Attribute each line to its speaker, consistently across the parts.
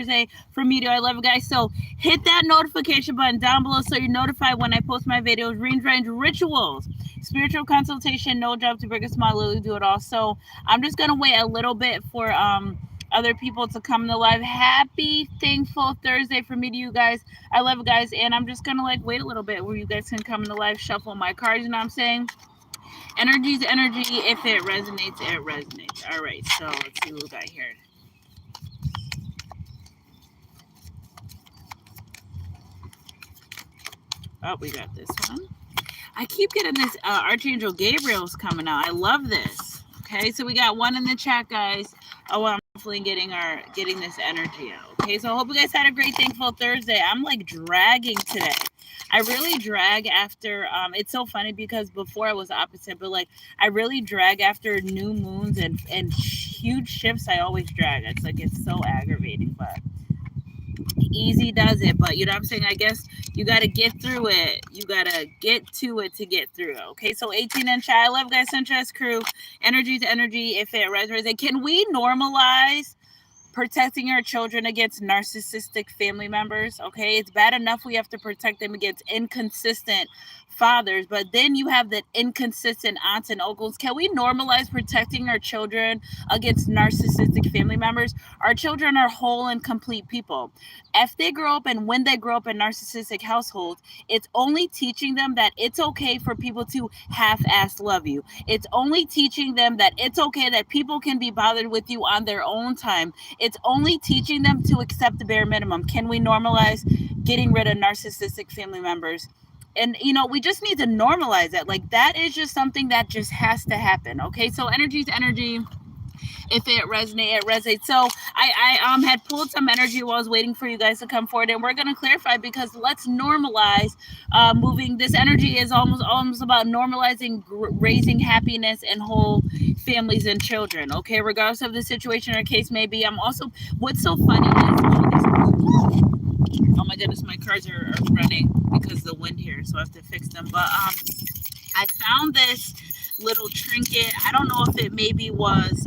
Speaker 1: Thursday for me too. I love you guys. So hit that notification button down below so you're notified when I post my videos. Range rituals, spiritual consultation, no job to break a smile, literally do it all. So I'm just gonna wait a little bit for other people to come to live. Happy thankful Thursday for me to you guys. I love you guys, and I'm just gonna like wait a little bit where you guys can come in the live, shuffle my cards. You know what I'm saying? Energy's energy. If it resonates, it resonates. All right. So let's see what we got here. Oh, we got this one. I keep getting this Archangel Gabriel's coming out. I love this. Okay, so we got one in the chat, guys. Oh, I'm definitely getting this energy out. Okay, so I hope you guys had a great thankful Thursday. I'm like dragging today. I really drag after it's so funny because before I was opposite, but like I really drag after new moons and huge shifts. I always drag. It's like it's so aggravating, but easy does it. But you know what I'm saying? I guess you got to get through it. You got to get to it to get through it. Okay, so 18 inch. I love guys, Suntrust crew. Energy to energy. If it resonates, can we normalize protecting our children against narcissistic family members? Okay, it's bad enough we have to protect them against inconsistent fathers, but then you have the inconsistent aunts and uncles. Can we normalize protecting our children against narcissistic family members? Our children are whole and complete people. If they grow up and when they grow up in narcissistic households, it's only teaching them that it's okay for people to half-ass love you. It's only teaching them that it's okay that people can be bothered with you on their own time. It's only teaching them to accept the bare minimum. Can we normalize getting rid of narcissistic family members? And you know, we just need to normalize that. Like that is just something that just has to happen. Okay, so energy to energy. If it resonates, it resonates. So I had pulled some energy while I was waiting for you guys to come forward, and we're gonna clarify because let's normalize moving. This energy is almost about normalizing raising happiness and whole families and children. Okay, regardless of the situation or case may be. I'm also what's so funny is oh my goodness, my cards are running because of the wind here, so I have to fix them. But I found this little trinket. I don't know if it maybe was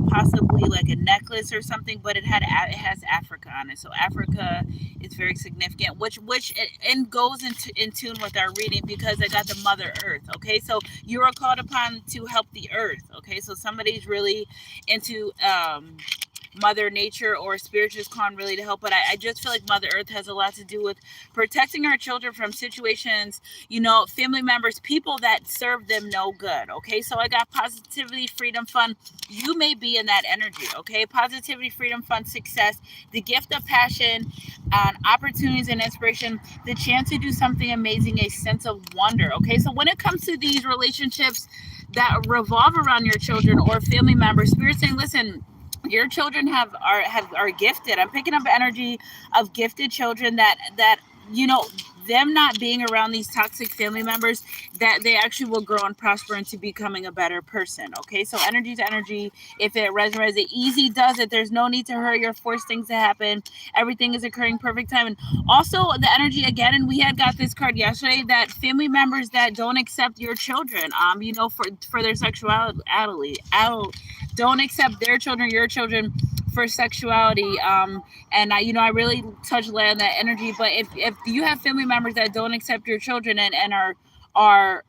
Speaker 1: possibly like a necklace or something, but it has Africa on it. So Africa is very significant, which and goes in tune with our reading because I got the Mother Earth. Okay, so you are called upon to help the Earth. Okay, so somebody's really into Mother Nature or spirituals calling really to help. But I just feel like Mother Earth has a lot to do with protecting our children from situations, you know, family members, people that serve them no good. Okay, so I got positivity, freedom, fun. You may be in that energy. Okay, positivity, freedom, fun, success, the gift of passion, opportunities and inspiration, the chance to do something amazing, a sense of wonder. Okay, so when it comes to these relationships that revolve around your children or family members, Spirit saying, listen, your children are gifted. I'm picking up energy of gifted children that you know, them not being around these toxic family members, that they actually will grow and prosper into becoming a better person. Okay, so energy to energy. If it resonates, it easy does it. There's no need to hurry or force things to happen. Everything is occurring perfect time. And also the energy again, and we had got this card yesterday, that family members that don't accept your children, you know, for their sexuality, don't accept their children, your children, for sexuality. And I really touch land that energy. But if you have family members that don't accept your children and are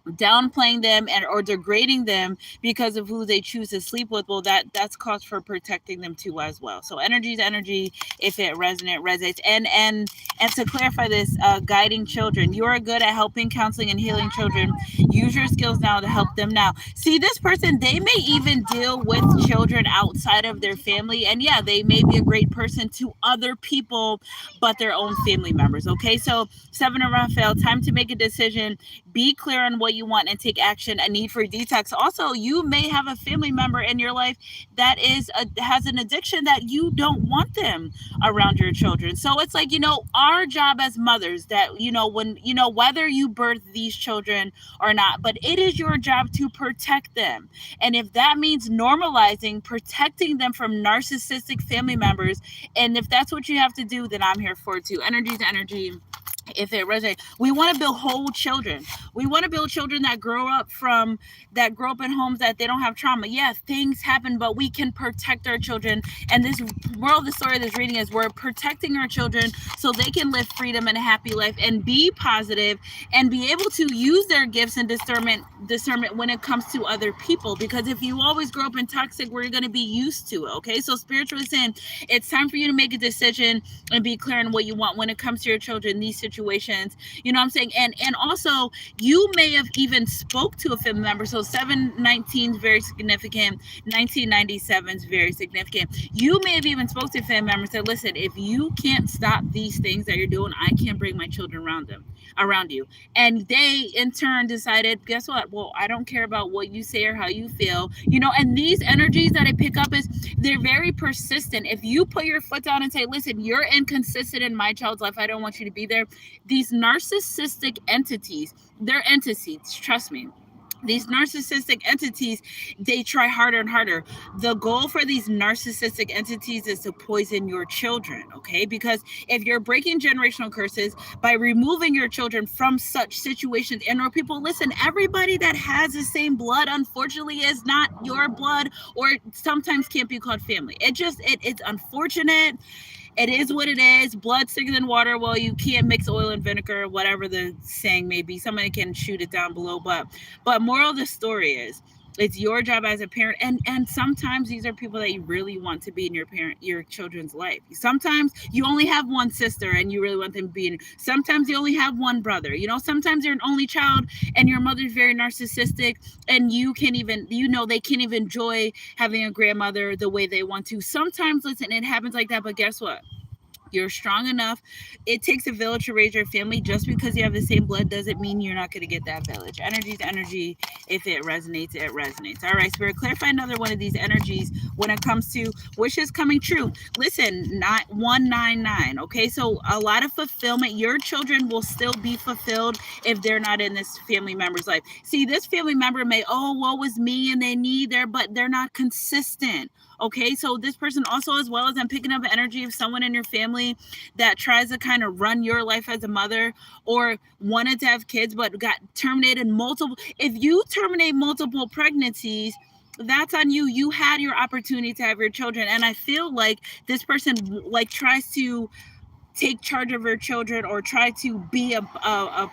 Speaker 1: downplaying them and or degrading them because of who they choose to sleep with, well, that's cause for protecting them too as well. So energy is energy. If it resonates. And to clarify this, guiding children, you are good at helping, counseling, and healing children. Use your skills now to help them now. See, this person, they may even deal with children outside of their family, and yeah, they may be a great person to other people but their own family members. Okay, so 7 of Raphael, time to make a decision. Be clear on what you want and take action. A need for detox. Also, you may have a family member in your life that has an addiction that you don't want them around your children. So it's like, you know, our job as mothers, that, you know, when, you know, whether you birth these children or not, but it is your job to protect them. And if that means normalizing protecting them from narcissistic family members, and if that's what you have to do, then I'm here for it too. Energy to energy. if it resonates. We want to build whole children. We want to build children that grow up in homes that they don't have trauma. Yeah, things happen, but we can protect our children. And this moral of the story of this reading is we're protecting our children so they can live freedom and a happy life and be positive and be able to use their gifts and discernment when it comes to other people. Because if you always grow up in toxic, we're going to be used to it. Okay, so spiritually saying, it's time for you to make a decision and be clear on what you want when it comes to your children, these situations. You know what I'm saying? And also, you may have even spoke to a family member. So 719 is very significant. 1997 is very significant. You may have even spoke to a family member and said, listen, if you can't stop these things that you're doing, I can't bring my children around you. And they in turn decided, guess what? Well, I don't care about what you say or how you feel. And these energies that I pick up is they're very persistent. If you put your foot down and say, listen, you're inconsistent in my child's life, I don't want you to be there. These narcissistic entities, they're entities, trust me. These narcissistic entities, they try harder and harder. The goal for these narcissistic entities is to poison your children, okay? Because if you're breaking generational curses by removing your children from such situations, and or people, listen, everybody that has the same blood, unfortunately, is not your blood, or sometimes can't be called family. It's unfortunate. It is what it is. Blood thicker than water. Well, you can't mix oil and vinegar, whatever the saying may be. Somebody can shoot it down below. But moral of the story is, it's your job as a parent, and sometimes these are people that you really want to be in your children's life. Sometimes you only have one sister and you really want them to be in. Sometimes you only have one brother. Sometimes you're an only child and your mother's very narcissistic, and you can't even, they can't even enjoy having a grandmother the way they want to. Sometimes, listen, it happens like that, but guess what? You're strong enough. It takes a village to raise your family. Just because you have the same blood doesn't mean you're not going to get that village. Energy's energy. If it resonates, it resonates. All right, Spirit, clarify another one of these energies when it comes to wishes coming true. Listen, not 199. Okay, so a lot of fulfillment. Your children will still be fulfilled if they're not in this family member's life. See, this family member may, woe is me, and they need their, but they're not consistent. Okay, so this person also, as well as I'm picking up the energy of someone in your family that tries to kind of run your life as a mother, or wanted to have kids but got terminated multiple. If you terminate multiple pregnancies, that's on you. You had your opportunity to have your children, and I feel like this person like tries to take charge of her children or try to be a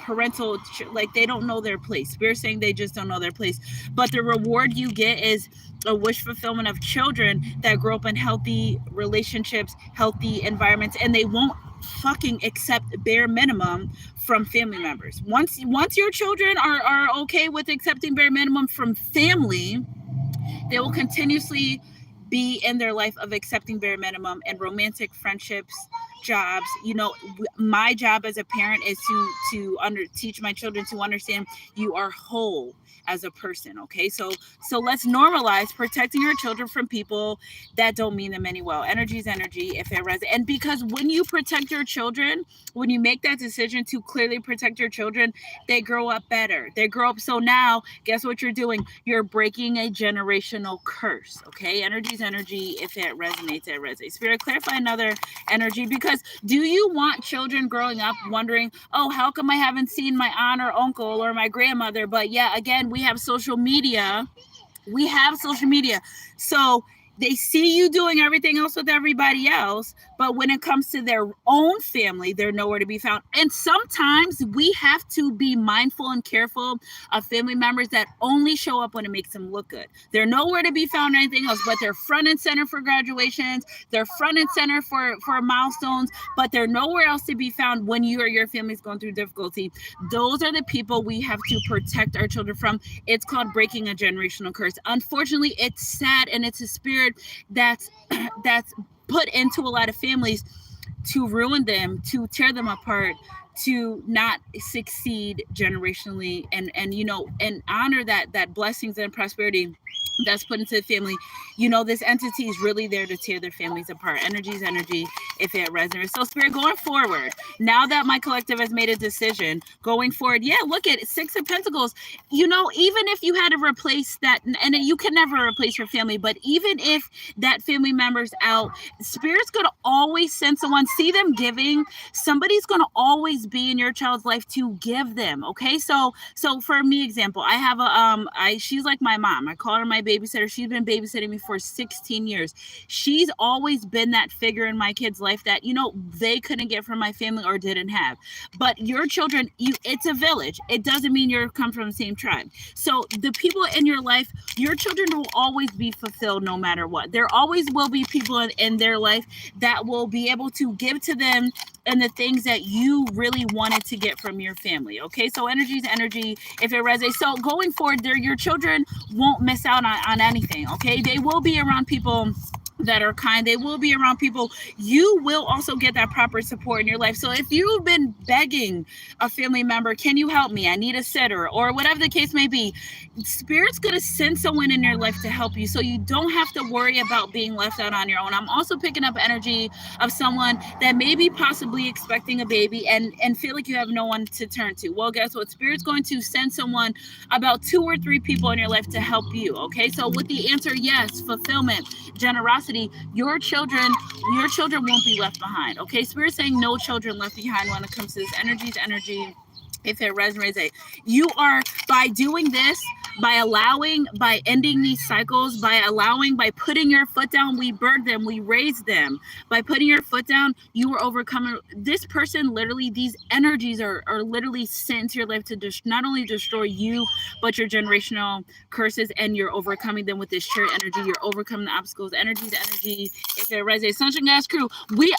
Speaker 1: parental, like they don't know their place. We're saying they just don't know their place. But the reward you get is a wish fulfillment of children that grow up in healthy relationships, healthy environments, and they won't fucking accept bare minimum from family members. Once your children are okay with accepting bare minimum from family, they will continuously be in their life of accepting bare minimum and romantic friendships, jobs. My job as a parent is to teach my children to understand you are whole as a person. Okay, so let's normalize protecting our children from people that don't mean them any well. Energy is energy. If it resonates, and because when you protect your children, when you make that decision to clearly protect your children, they grow up better. They grow up. So now, guess what you're doing? You're breaking a generational curse. Okay, energy is energy. If it resonates, it resonates. Spirit, clarify another energy, because do you want children growing up wondering, oh, how come I haven't seen my aunt or uncle or my grandmother? But yeah, again, we have social media. So they see you doing everything else with everybody else, but when it comes to their own family, they're nowhere to be found. And sometimes we have to be mindful and careful of family members that only show up when it makes them look good. They're nowhere to be found anything else, but they're front and center for graduations, they're front and center for milestones, but they're nowhere else to be found when you or your family's going through difficulty. Those are the people we have to protect our children from. It's called breaking a generational curse. Unfortunately, it's sad, and it's a spirit that's put into a lot of families to ruin them, to tear them apart, to not succeed generationally, and honor that blessings and prosperity that's put into the family, you know, this entity is really there to tear their families apart. Energy is energy if it resonates. So spirit, going forward, now that my collective has made a decision going forward, yeah, look at it, Six of Pentacles. You know, even if you had to replace that, and you can never replace your family, but even if that family member's out, spirit's gonna always send someone, see them giving, somebody's gonna always be in your child's life to give them. Okay, so for me, example, I have a she's like my mom. I call her my babysitter. She's been babysitting me for 16 years. She's always been that figure in my kids' life that, you know, they couldn't get from my family or didn't have. But your children, it's a village. It doesn't mean you're come from the same tribe. So the people in your life, your children will always be fulfilled no matter what. There always will be people in their life that will be able to give to them and the things that you really wanted to get from your family. Okay, so energy is energy if it resonates. So going forward, your children won't miss out on anything. Okay, they will be around people that are kind. They will be around people. You will also get that proper support in your life. So if you've been begging a family member, can you help me? I need a sitter, or whatever the case may be, spirit's going to send someone in your life to help you, so you don't have to worry about being left out on your own. I'm also picking up energy of someone that may be possibly expecting a baby and feel like you have no one to turn to. Well, guess what? Spirit's going to send someone, about 2 or 3 people in your life, to help you. Okay, so with the answer yes, fulfillment, generosity, your children won't be left behind. Okay, spirit saying no children left behind when it comes to this. Energy is energy if it resonates. You are, by doing this, by ending these cycles, by putting your foot down, we birth them, we raise them. By putting your foot down, you are overcoming. This person, literally, these energies are literally sent into your life to not only destroy you, but your generational curses, and you're overcoming them with this shared energy. You're overcoming the obstacles. Energy is energy if it resonates. Sunshine Gas Crew,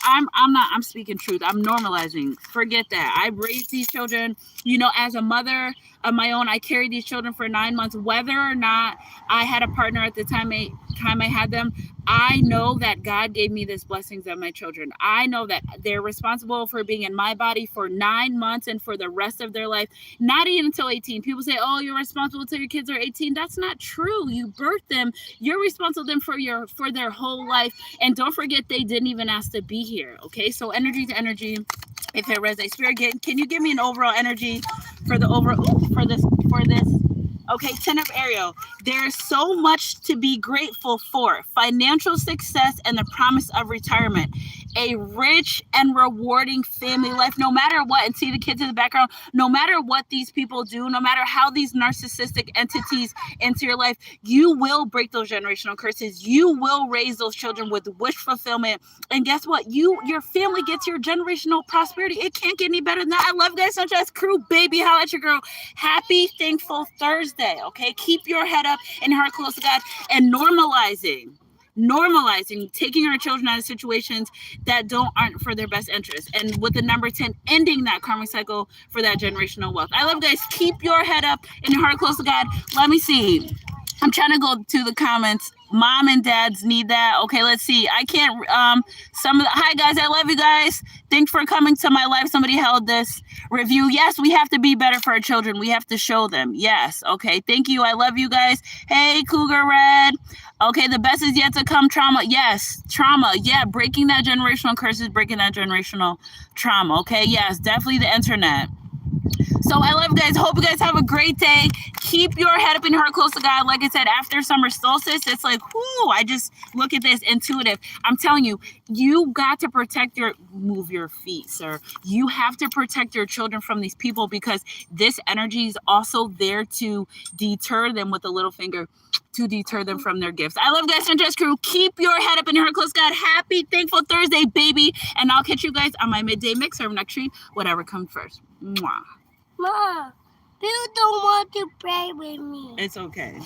Speaker 1: I'm speaking truth. I'm normalizing. Forget that. I raised these children, you know, as a mother of my own. I carried these children for 9 months, whether or not I had a partner at the time I had them. I know that God gave me these blessings of my children. I know that they're responsible for being in my body for 9 months and for the rest of their life, not even until 18. People say, oh, you're responsible until your kids are 18. That's not true. You birthed them. You're responsible them for their whole life. And don't forget, they didn't even ask to be here. Okay, so energy to energy if it resonates. Spirit, can you give me an overall energy for the for this? Okay, Ten of Ariel. There's so much to be grateful for. Financial success and the promise of retirement. A rich and rewarding family life, no matter what. And see the kids in the background. No matter what these people do, no matter how these narcissistic entities enter your life, you will break those generational curses. You will raise those children with wish fulfillment. And guess what? Your family gets your generational prosperity. It can't get any better than that. I love you guys. Sunshine Crew, baby. Holla at your girl. Happy Thankful Thursday. Okay, keep your head up and your heart close to God, and normalizing taking our children out of situations that aren't for their best interest, and with the number 10, ending that karmic cycle for that generational wealth. I love you guys. Keep your head up and your heart close to God. Let me see. I'm trying to go to the comments. Mom and dads need that. Okay, let's see. I can't. Hi guys, I love you guys. Thanks for coming to my live. Somebody held this review. Yes, we have to be better for our children. We have to show them. Yes. Okay. Thank you. I love you guys. Hey, Cougar Red. Okay, the best is yet to come. Trauma. Yes, trauma. Yeah, breaking that generational curses, breaking that generational trauma. Okay. Yes, definitely the internet. So I love you guys. Hope you guys have a great day. Keep your head up and your heart close to God. Like I said, after summer solstice, it's like, whoo, I just look at this intuitive. I'm telling you, you got to move your feet, sir. You have to protect your children from these people, because this energy is also there to deter them with a little finger, to deter them from their gifts. I love you guys. Sunshine Crew. Keep your head up and your heart close to God. Happy Thankful Thursday, baby. And I'll catch you guys on my midday mixer next week, whatever comes first. Mwah.
Speaker 2: Mom, you don't want to play with me.
Speaker 1: It's okay.